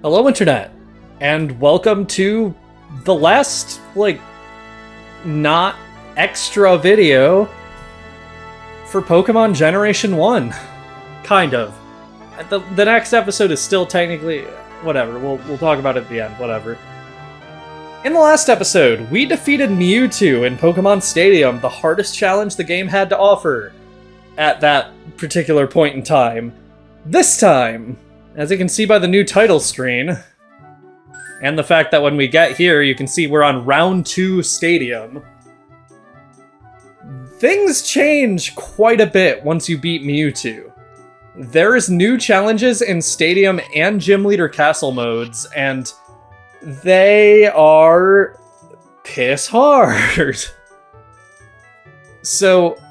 Hello, Internet, and welcome to the last, not extra video for Pokemon Generation 1. Kind of. The next episode is still technically... whatever, we'll talk about it at the end, whatever. In the last episode, we defeated Mewtwo in Pokemon Stadium, the hardest challenge the game had to offer at that particular point in time. This time, as you can see by the new title screen, and the fact that when we get here, you can see we're on Round 2 Stadium, things change quite a bit once you beat Mewtwo. There's new challenges in Stadium and Gym Leader Castle modes, and they are piss hard. So,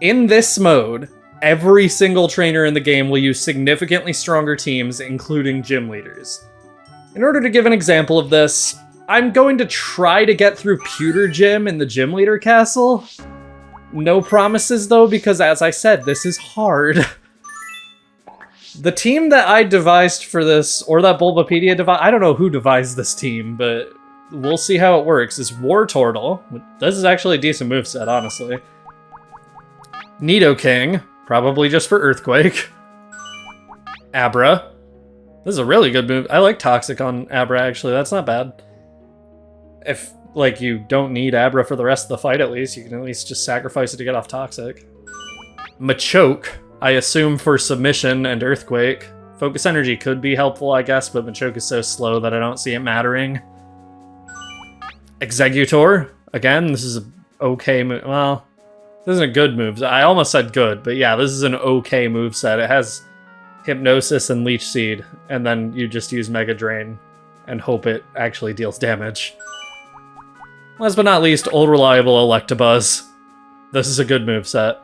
in this mode, every single trainer in the game will use significantly stronger teams, including gym leaders. In order to give an example of this, I'm going to try to get through Pewter Gym in the Gym Leader Castle. No promises though, because as I said, this is hard. The team that I devised for this, or that Bulbapedia devised, I don't know who devised this team, but we'll see how it works, is Wartortle. This is actually a decent moveset, honestly. Nidoking, probably just for Earthquake. Abra. This is a really good move. I like Toxic on Abra, actually. That's not bad. If, you don't need Abra for the rest of the fight, at least, you can at least just sacrifice it to get off Toxic. Machoke, I assume for Submission and Earthquake. Focus Energy could be helpful, I guess, but Machoke is so slow that I don't see it mattering. Exeggutor. Again, this is an okay move. Well, this isn't a good move. I almost said good, but yeah, this is an okay moveset. It has Hypnosis and Leech Seed, and then you just use Mega Drain and hope it actually deals damage. Last but not least, old reliable Electabuzz. This is a good moveset.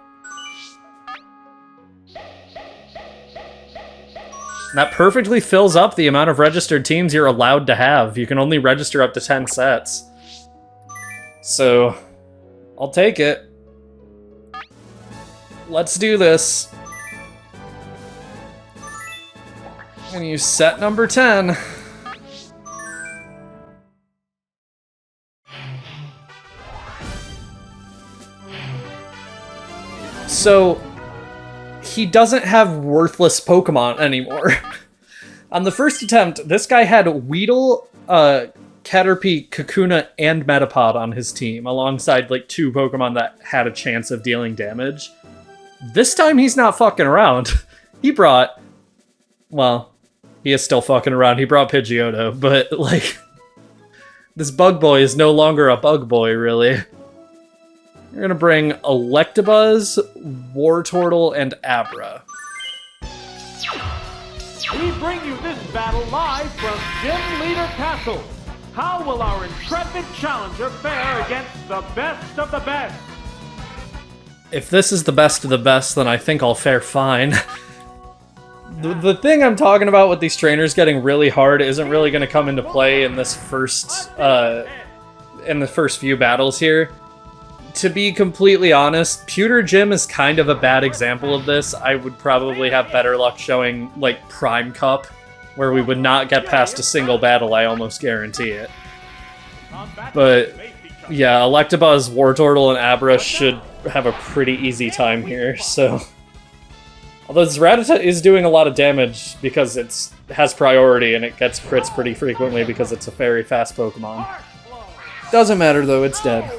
That perfectly fills up the amount of registered teams you're allowed to have. You can only register up to 10 sets. So, I'll take it. Let's do this. I'm gonna use set number 10. So, he doesn't have worthless Pokemon anymore. On the first attempt, this guy had Weedle, Caterpie, Kakuna, and Metapod on his team, alongside, 2 Pokemon that had a chance of dealing damage. This time, he's not fucking around. He brought... well, he is still fucking around. He brought Pidgeotto, but, this Bug Boy is no longer a Bug Boy, really. We're gonna bring Electabuzz, Wartortle, and Abra. We bring you this battle live from Gym Leader Castle. How will our intrepid challenger fare against the best of the best? If this is the best of the best, then I think I'll fare fine. The thing I'm talking about with these trainers getting really hard isn't really going to come into play in this first, in the first few battles here. To be completely honest, Pewter Gym is kind of a bad example of this. I would probably have better luck showing, Prime Cup, where we would not get past a single battle, I almost guarantee it. But, yeah, Electabuzz, Wartortle, and Abra should have a pretty easy time here, so... Although this Rattata is doing a lot of damage because it has priority and it gets crits pretty frequently because it's a very fast Pokemon. Doesn't matter though, it's dead.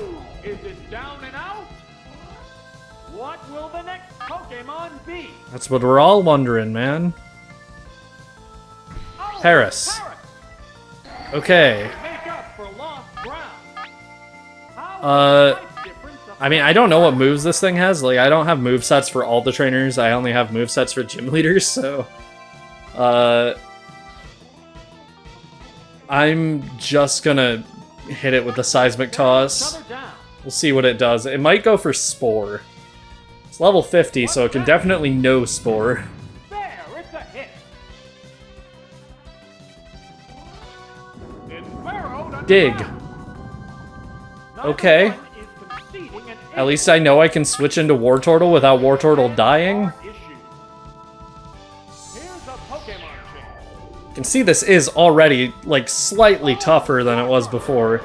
Is it down and out? What will the next Pokemon be? That's what we're all wondering, man. Paris. Okay. Make up for lost ground. I mean, I don't know what moves this thing has. I don't have movesets for all the trainers. I only have movesets for gym leaders, so... I'm just gonna hit it with the Seismic Toss. We'll see what it does. It might go for Spore. It's level 50, so it can definitely know Spore. There, it's a hit. Dig. Okay. At least I know I can switch into Wartortle without Wartortle dying. can see this is already, like, slightly tougher than it was before.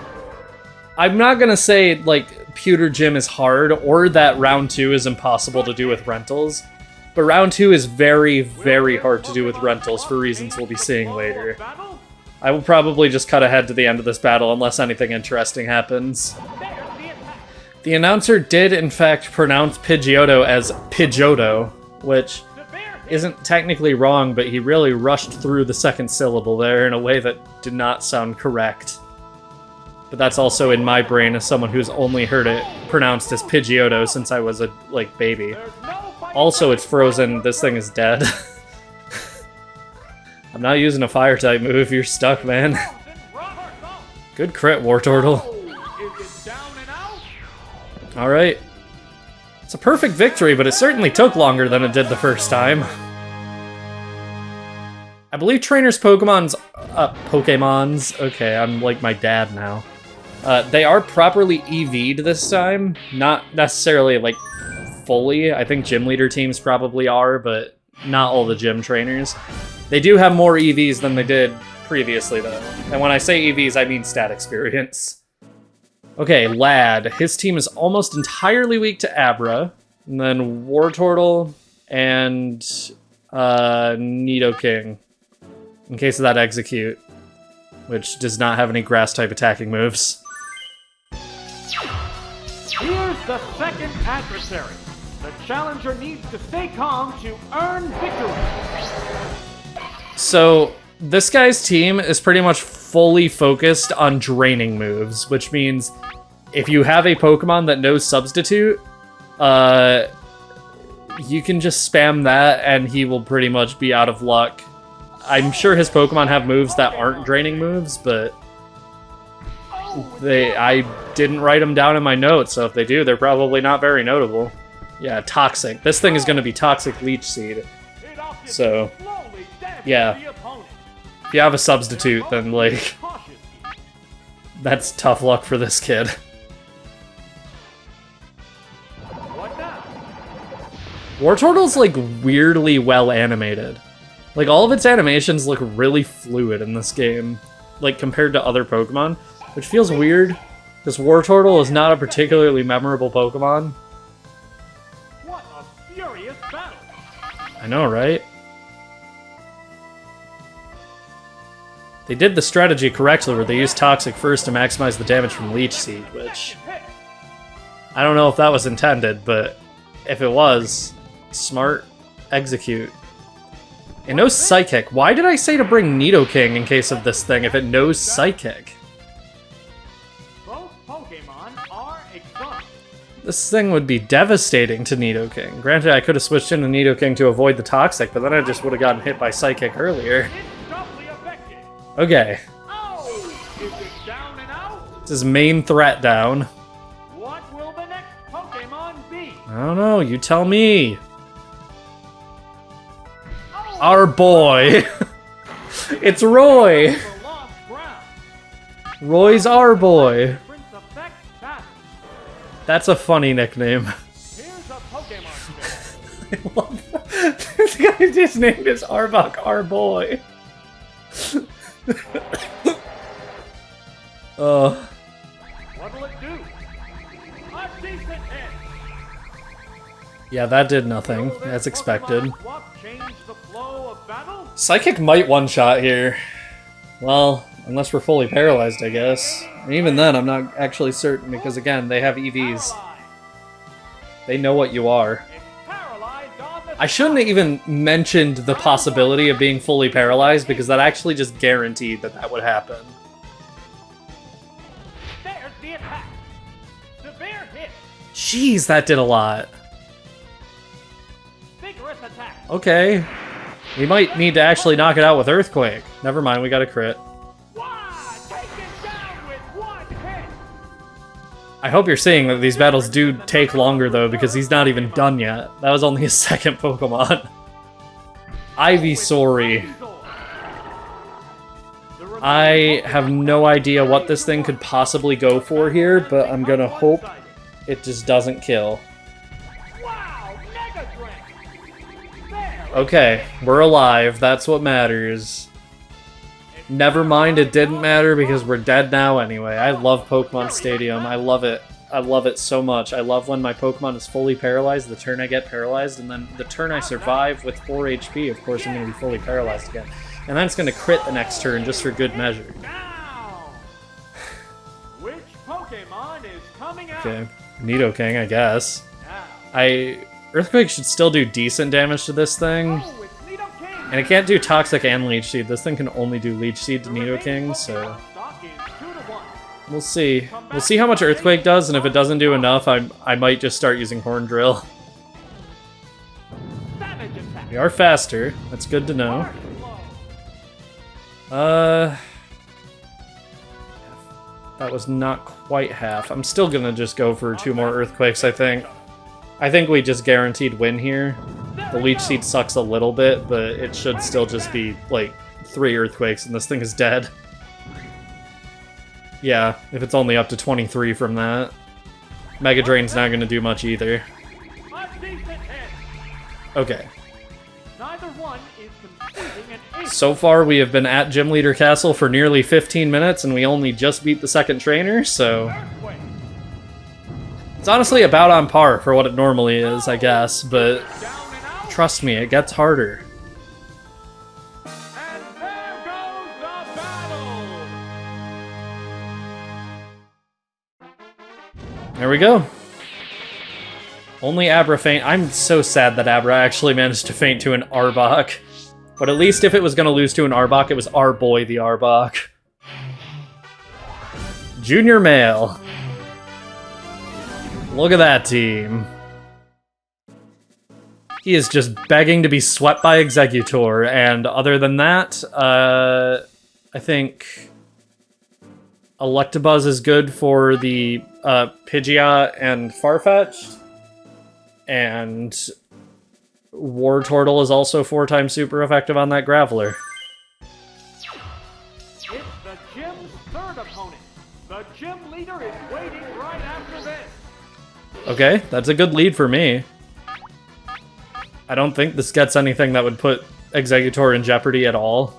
I'm not gonna say, like, Pewter Gym is hard, or that round 2 is impossible to do with rentals, but round 2 is very, very hard to do with rentals for reasons we'll be seeing later. I will probably just cut ahead to the end of this battle unless anything interesting happens. The announcer did, in fact, pronounce Pidgeotto as Pidgeotto, which isn't technically wrong, but he really rushed through the second syllable there in a way that did not sound correct. But that's also in my brain as someone who's only heard it pronounced as Pidgeotto since I was a, like, baby. Also, it's frozen. This thing is dead. I'm not using a fire-type move. You're stuck, man. Good crit, Wartortle. Alright. It's a perfect victory, but it certainly took longer than it did the first time. I believe Trainer's Pokemon's... okay, I'm like my dad now. They are properly EV'd this time. Not necessarily, like, fully. I think gym leader teams probably are, but not all the gym trainers. They do have more EVs than they did previously, though. And when I say EVs, I mean stat experience. Okay, Lad. His team is almost entirely weak to Abra. And then Wartortle and Nidoking. In case of that Execute. Which does not have any grass-type attacking moves. Here's the second adversary. The challenger needs to stay calm to earn victory. So, this guy's team is pretty much fully focused on draining moves, which means if you have a Pokemon that knows Substitute, you can just spam that and he will pretty much be out of luck. I'm sure his Pokemon have moves that aren't draining moves, but I didn't write them down in my notes, so if they do, they're probably not very notable. Yeah, Toxic. This thing is going to be Toxic Leech Seed. So, yeah. If you have a Substitute, then, like, that's tough luck for this kid. Wartortle's, like, weirdly well animated. Like, all of its animations look really fluid in this game, like, compared to other Pokemon, which feels weird, because Wartortle is not a particularly memorable Pokemon. What a furious battle! I know, right? They did the strategy correctly where they used Toxic first to maximize the damage from Leech Seed, which... I don't know if that was intended, but if it was, smart execute. It knows Psychic. Why did I say to bring Nidoking in case of this thing if it knows Psychic? Both Pokemon are exhausted. This thing would be devastating to Nidoking. Granted, I could have switched into Nidoking to avoid the Toxic, but then I just would have gotten hit by Psychic earlier. Okay. It's his main threat down. What will the next Pokemon be? I don't know, you tell me. Our boy. It's Roy. Roy's our boy. That's a funny nickname. Here's a Pokemon. I love that. This guy just named his Arbok our boy. What will it do? A decent hit. Yeah, that did nothing, as expected. Change the flow of battle? Psychic might one-shot here. Well, unless we're fully paralyzed, I guess. And even then, I'm not actually certain, because again, they have EVs. They know what you are. I shouldn't have even mentioned the possibility of being fully paralyzed, because that actually just guaranteed that that would happen. There's the attack. Severe hit. Jeez, that did a lot. Vigorous attack. Okay. We might need to actually knock it out with Earthquake. Never mind, we got a crit. Wow, take it down with one hit. I hope you're seeing that these battles do take longer, though, because he's not even done yet. That was only his second Pokemon. Ivysaur. I have no idea what this thing could possibly go for here, but I'm gonna hope it just doesn't kill. Okay, we're alive. That's what matters. Never mind, it didn't matter because we're dead now anyway. I love Pokemon Stadium. I love it. I love it so much. I love when my Pokemon is fully paralyzed, the turn I get paralyzed, and then the turn I survive with 4 HP, of course I'm going to be fully paralyzed again. And then it's going to crit the next turn just for good measure. Which Pokemon is coming out? Okay, Nidoking, I guess. Earthquake should still do decent damage to this thing. And it can't do Toxic and Leech Seed. This thing can only do Leech Seed to Nidoking, so... We'll see. We'll see how much Earthquake does, and if it doesn't do enough, I might just start using Horn Drill. We are faster. That's good to know. That was not quite half. I'm still gonna just go for 2 more Earthquakes, I think. I think we just guaranteed win here. The Leech Seed sucks a little bit, but it should still just be, like, 3 Earthquakes, and this thing is dead. Yeah, if it's only up to 23 from that. Mega Drain's not gonna do much either. Okay. So far, we have been at Gym Leader Castle for nearly 15 minutes, and we only just beat the second trainer, so... It's honestly about on par for what it normally is, I guess, but... Trust me, it gets harder. There we go. Only Abra faint. I'm so sad that Abra actually managed to faint to an Arbok. But at least if it was going to lose to an Arbok, it was our boy, the Arbok. Junior Male. Look at that team. He is just begging to be swept by Exeggutor, and other than that, I think Electabuzz is good for the Pidgeot and Farfetch'd, and Wartortle is also 4 times super effective on that Graveler. It's the gym's third opponent. The gym leader is waiting right after this. Okay, that's a good lead for me. I don't think this gets anything that would put Exeggutor in jeopardy at all.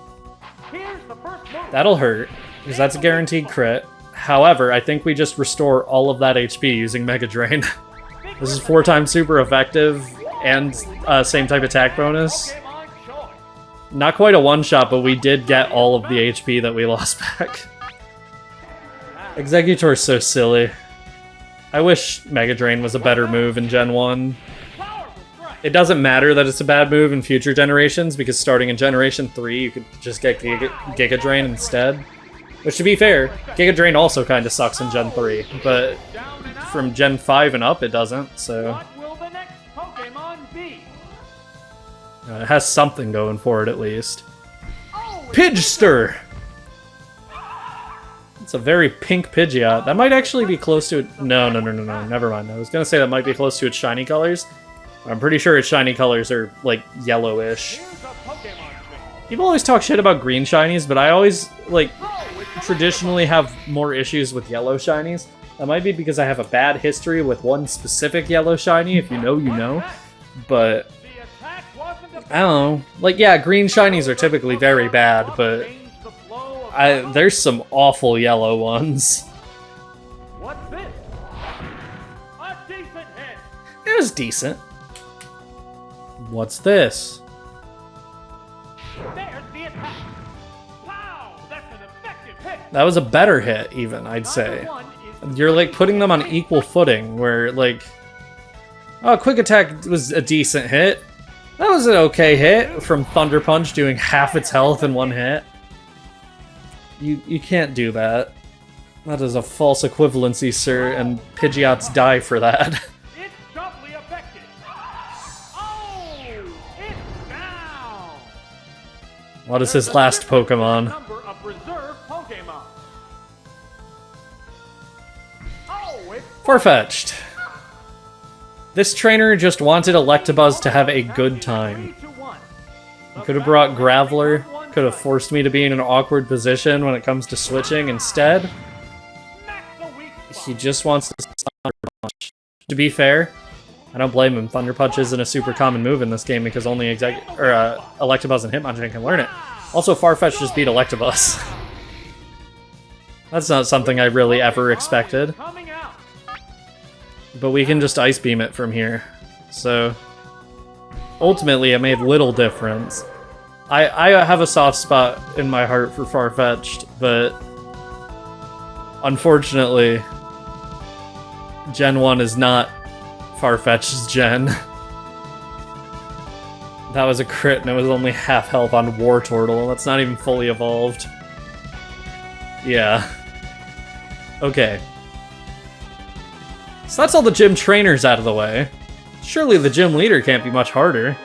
Here's the first move. That'll hurt, because that's a guaranteed crit. However, I think we just restore all of that HP using Mega Drain. This is 4 times super effective, and same type attack bonus. Not quite a one-shot, but we did get all of the HP that we lost back. Exeggutor's so silly. I wish Mega Drain was a better move in Gen 1. It doesn't matter that it's a bad move in future generations, because starting in Generation 3, you could just get Giga Drain instead. Which, to be fair, Giga Drain also kind of sucks in Gen 3, but from Gen 5 and up, it doesn't, so... It has something going for it, at least. Pidgester! It's a very pink Pidgeot. That might actually be close to it. No, never mind. I was gonna say that might be close to its shiny colors. I'm pretty sure its shiny colors are, like, yellowish. People always talk shit about green shinies, but I always, like, traditionally have more issues with yellow shinies. That might be because I have a bad history with one specific yellow shiny. If you know, you know. But I don't know. Like, yeah, green shinies are typically very bad, but there's some awful yellow ones. What's this? A decent hit. It was decent. What's this? There's the attack. Wow, that's an effective hit. That was a better hit, even, I'd say. You're, like, putting them on equal footing, where, like... Oh, Quick Attack was a decent hit. That was an okay hit from Thunder Punch doing half its health in one hit. You can't do that. That is a false equivalency, sir, and Pidgeots die for that. It's doubly effective. Oh, it's down. What is his last Pokemon? Number of reserve Pokemon. Oh, it's Farfetch'd. This trainer just wanted Electabuzz to have a good time. He could have brought Graveler, could have forced me to be in an awkward position when it comes to switching. Instead, he just wants to Thunder Punch. To be fair, I don't blame him. Thunder Punch isn't a super common move in this game because only Electabuzz and Hitmonchan can learn it. Also, Farfetch'd just beat Electabuzz. That's not something I really ever expected. But we can just Ice Beam it from here. So, ultimately, it made little difference. I have a soft spot in my heart for Farfetch'd, but unfortunately, Gen 1 is not Farfetch'd's gen. That was a crit and it was only half health on Wartortle. That's not even fully evolved. Yeah. Okay. So that's all the gym trainers out of the way. Surely the gym leader can't be much harder.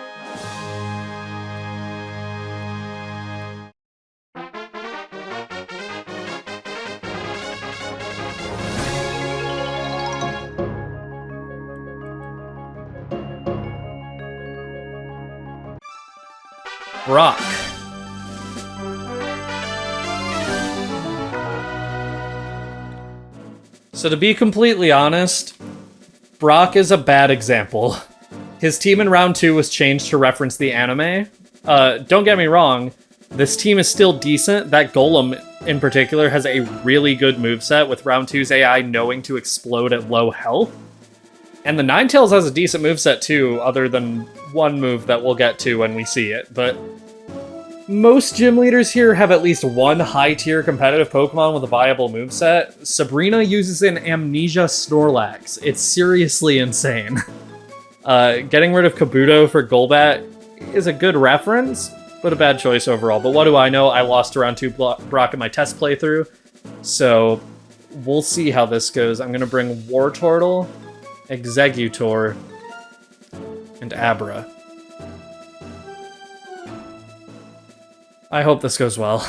Brock. So to be completely honest, Brock is a bad example. His team in round 2 was changed to reference the anime. Don't get me wrong, this team is still decent. That Golem in particular has a really good moveset, with round 2's AI knowing to explode at low health. And the Ninetales has a decent moveset too, other than one move that we'll get to when we see it, but most gym leaders here have at least one high-tier competitive Pokemon with a viable moveset. Sabrina uses an Amnesia Snorlax. It's seriously insane. Getting rid of Kabuto for Golbat is a good reference, but a bad choice overall. But what do I know? I lost around 2 Brock in my test playthrough, so we'll see how this goes. I'm going to bring Wartortle, Exeggutor, and Abra. I hope this goes well.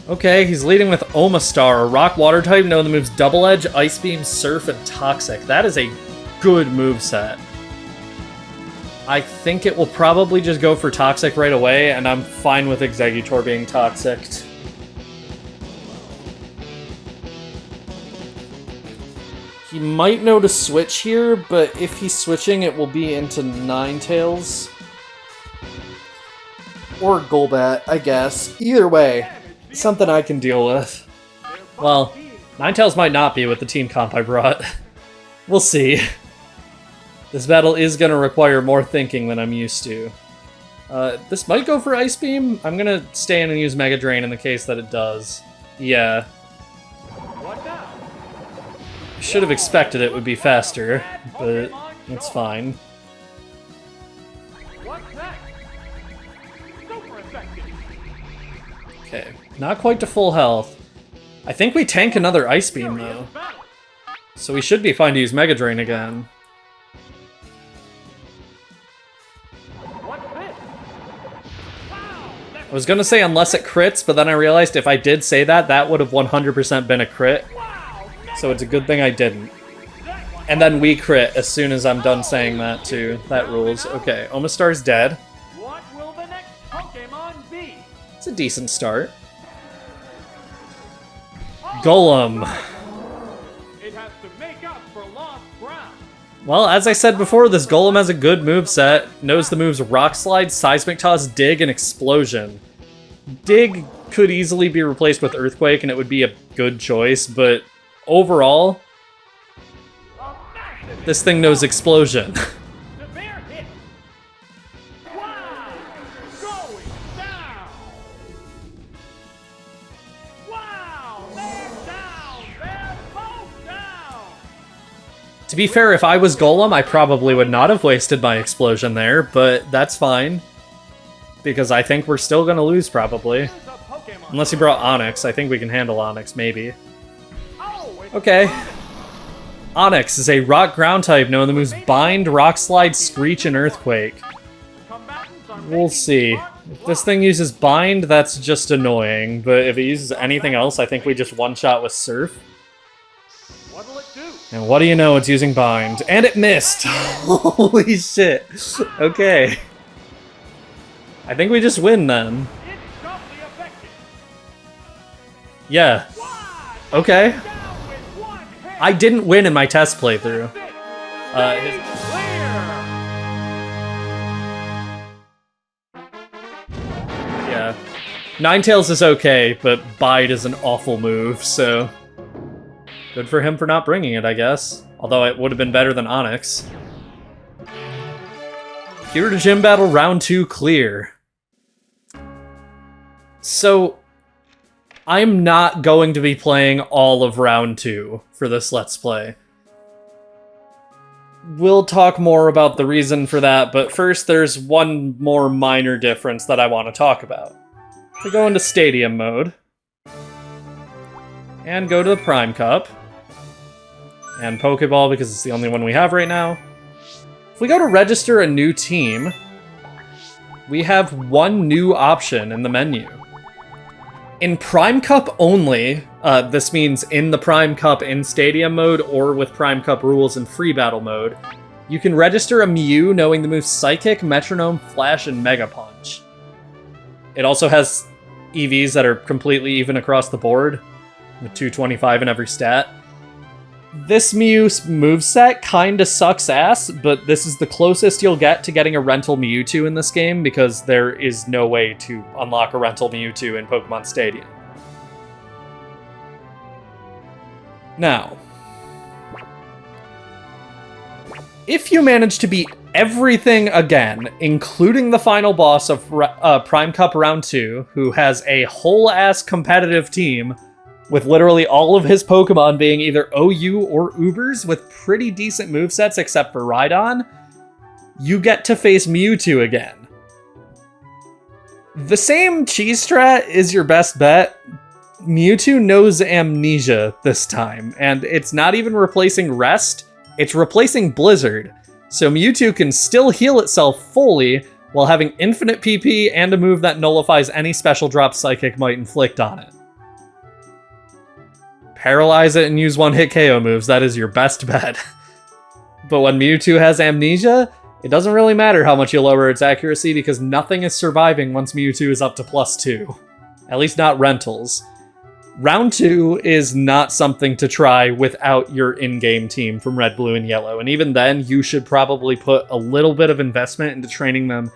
Okay, he's leading with Omastar, a rock water type knowing the moves Double Edge, Ice Beam, Surf, and Toxic. That is a good moveset. I think it will probably just go for Toxic right away, and I'm fine with Exeggutor being Toxic. He might know to switch here, but if he's switching, it will be into Ninetales. Or Golbat, I guess. Either way, something I can deal with. Well, Ninetales might not be with the team comp I brought. We'll see. This battle is going to require more thinking than I'm used to. This might go for Ice Beam. I'm going to stay in and use Mega Drain in the case that it does. Yeah. I should have expected it would be faster, but it's fine. Okay, not quite to full health. I think we tank another Ice Beam, though. So we should be fine to use Mega Drain again. I was gonna say unless it crits, but then I realized if I did say that, that would have 100% been a crit. So it's a good thing I didn't. And then we crit as soon as I'm done saying that, too. That rules. Okay, Omastar's dead. What will the next Pokemon be? It's a decent start. Golem. It has to make up for lost ground. Well, as I said before, this Golem has a good moveset. Knows the moves Rock Slide, Seismic Toss, Dig, and Explosion. Dig could easily be replaced with Earthquake, and it would be a good choice, but overall, this thing knows Explosion. Severe hit. Wow! Going down. Wow! They're down. They're both down. To be fair, if I was Golem, I probably would not have wasted my Explosion there, but that's fine. Because I think we're still going to lose, probably. Unless he brought Onyx. I think we can handle Onyx, maybe. Okay. Onyx is a rock ground type knowing the moves Bind, Rock Slide, Screech, and Earthquake. We'll see. If this thing uses Bind, that's just annoying, but if it uses anything else, I think we just one-shot with Surf. And what do you know, it's using Bind. And it missed! Holy shit. Okay. I think we just win, then. Yeah. Okay. I didn't win in my test playthrough. Yeah. Ninetales is okay, but Bide is an awful move, so... Good for him for not bringing it, I guess. Although it would have been better than Onyx. Cure to Gym Battle Round 2 clear. So, I'm not going to be playing all of Round 2 for this Let's Play. We'll talk more about the reason for that, but first there's one more minor difference that I want to talk about. We go into Stadium mode, and go to the Prime Cup, and Pokeball because it's the only one we have right now. If we go to register a new team, we have one new option in the menu. In Prime Cup only, this means in the Prime Cup in Stadium mode or with Prime Cup rules in Free Battle mode, you can register a Mew knowing the moves Psychic, Metronome, Flash, and Mega Punch. It also has EVs that are completely even across the board, with 225 in every stat. This Mew's moveset kinda sucks ass, but this is the closest you'll get to getting a rental Mewtwo in this game, because there is no way to unlock a rental Mewtwo in Pokemon Stadium. Now, if you manage to beat everything again, including the final boss of Prime Cup Round 2, who has a whole-ass competitive team, with literally all of his Pokemon being either OU or Ubers with pretty decent movesets except for Rhydon, you get to face Mewtwo again. The same cheese strat is your best bet. Mewtwo knows Amnesia this time, and it's not even replacing Rest, it's replacing Blizzard. So Mewtwo can still heal itself fully while having infinite PP and a move that nullifies any special drop Psychic might inflict on it. Paralyze it and use one-hit KO moves, that is your best bet. But when Mewtwo has Amnesia, it doesn't really matter how much you lower its accuracy because nothing is surviving once Mewtwo is up to +2. At least not rentals. Round 2 is not something to try without your in-game team from Red, Blue, and Yellow, and even then, you should probably put a little bit of investment into training them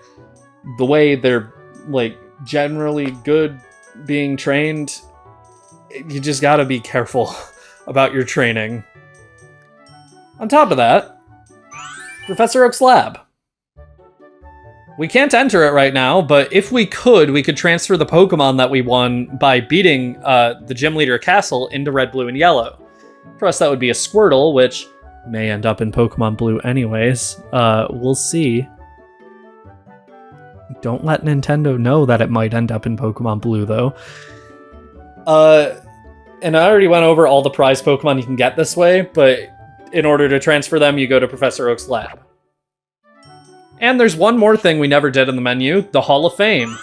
the way they're, like, generally good being trained. You just gotta be careful about your training. On top of that, Professor Oak's lab. We can't enter it right now, but if we could transfer the Pokemon that we won by beating the Gym Leader Castle into Red, Blue, and Yellow. For us, that would be a Squirtle, which may end up in Pokemon Blue anyways. We'll see. Don't let Nintendo know that it might end up in Pokemon Blue, though. And I already went over all the prize Pokemon you can get this way, but in order to transfer them, you go to Professor Oak's lab. And there's one more thing we never did in the menu, the Hall of Fame.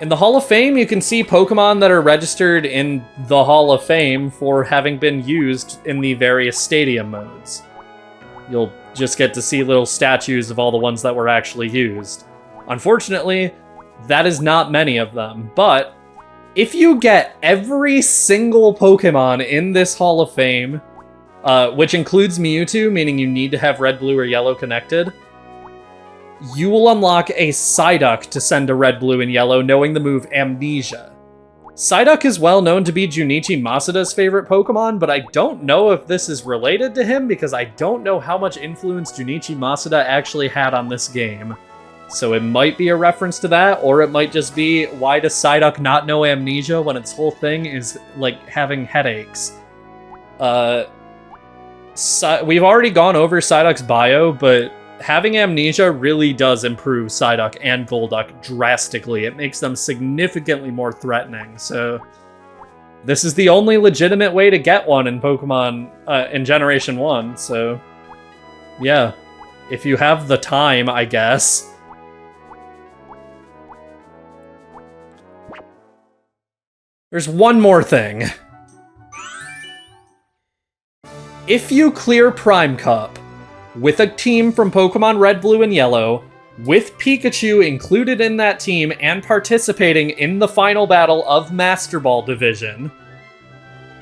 In the Hall of Fame, you can see Pokemon that are registered in the Hall of Fame for having been used in the various stadium modes. You'll just get to see little statues of all the ones that were actually used. Unfortunately, that is not many of them, but if you get every single Pokemon in this Hall of Fame, which includes Mewtwo, meaning you need to have Red, Blue, or Yellow connected, you will unlock a Psyduck to send to Red, Blue, and Yellow, knowing the move Amnesia. Psyduck is well known to be Junichi Masuda's favorite Pokemon, but I don't know if this is related to him, because I don't know how much influence Junichi Masuda actually had on this game. So it might be a reference to that, or it might just be, why does Psyduck not know Amnesia when its whole thing is, like, having headaches? We've already gone over Psyduck's bio, but having Amnesia really does improve Psyduck and Golduck drastically. It makes them significantly more threatening, so this is the only legitimate way to get one in Pokemon in Generation 1, so yeah. If you have the time, I guess. There's one more thing. If you clear Prime Cup with a team from Pokemon Red, Blue, and Yellow, with Pikachu included in that team and participating in the final battle of Master Ball Division,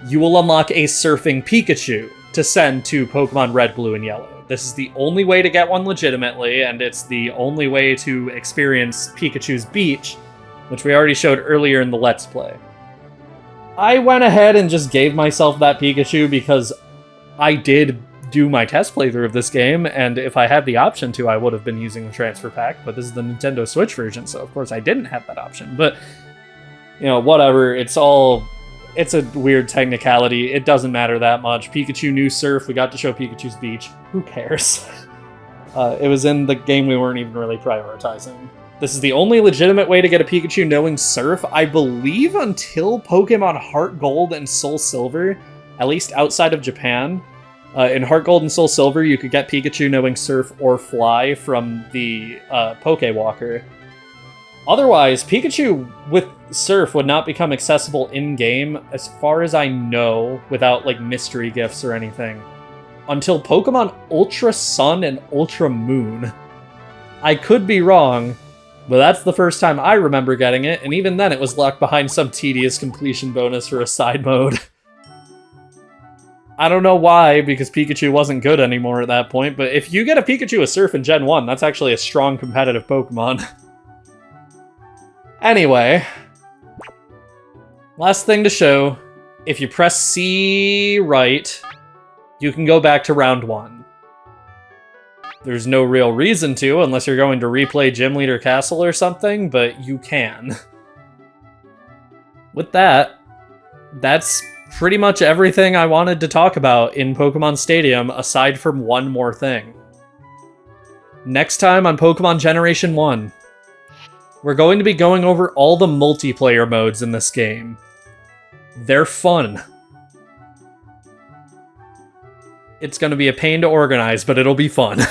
you will unlock a surfing Pikachu to send to Pokemon Red, Blue, and Yellow. This is the only way to get one legitimately, and it's the only way to experience Pikachu's Beach, which we already showed earlier in the Let's Play. I went ahead and just gave myself that Pikachu because I did do my test playthrough of this game, and if I had the option to, I would have been using the transfer pack, but this is the Nintendo Switch version, so of course I didn't have that option. But, you know, whatever, it's a weird technicality. It doesn't matter that much. Pikachu knew Surf, we got to show Pikachu's Beach. Who cares? It was in the game we weren't even really prioritizing. This is the only legitimate way to get a Pikachu knowing Surf, I believe, until Pokemon Heart Gold and Soul Silver, at least outside of Japan. In Heart Gold and Soul Silver, you could get Pikachu knowing Surf or Fly from the Pokewalker. Otherwise, Pikachu with Surf would not become accessible in-game, as far as I know, without, like, mystery gifts or anything, until Pokemon Ultra Sun and Ultra Moon. I could be wrong, but that's the first time I remember getting it, and even then it was locked behind some tedious completion bonus for a side mode. I don't know why, because Pikachu wasn't good anymore at that point, but if you get a Pikachu with Surf in Gen 1, that's actually a strong competitive Pokemon. Anyway, last thing to show, if you press C right, you can go back to round 1. There's no real reason to, unless you're going to replay Gym Leader Castle or something, but you can. With that, that's pretty much everything I wanted to talk about in Pokemon Stadium, aside from one more thing. Next time on Pokemon Generation 1, we're going to be going over all the multiplayer modes in this game. They're fun. It's going to be a pain to organize, but it'll be fun.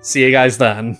See you guys then.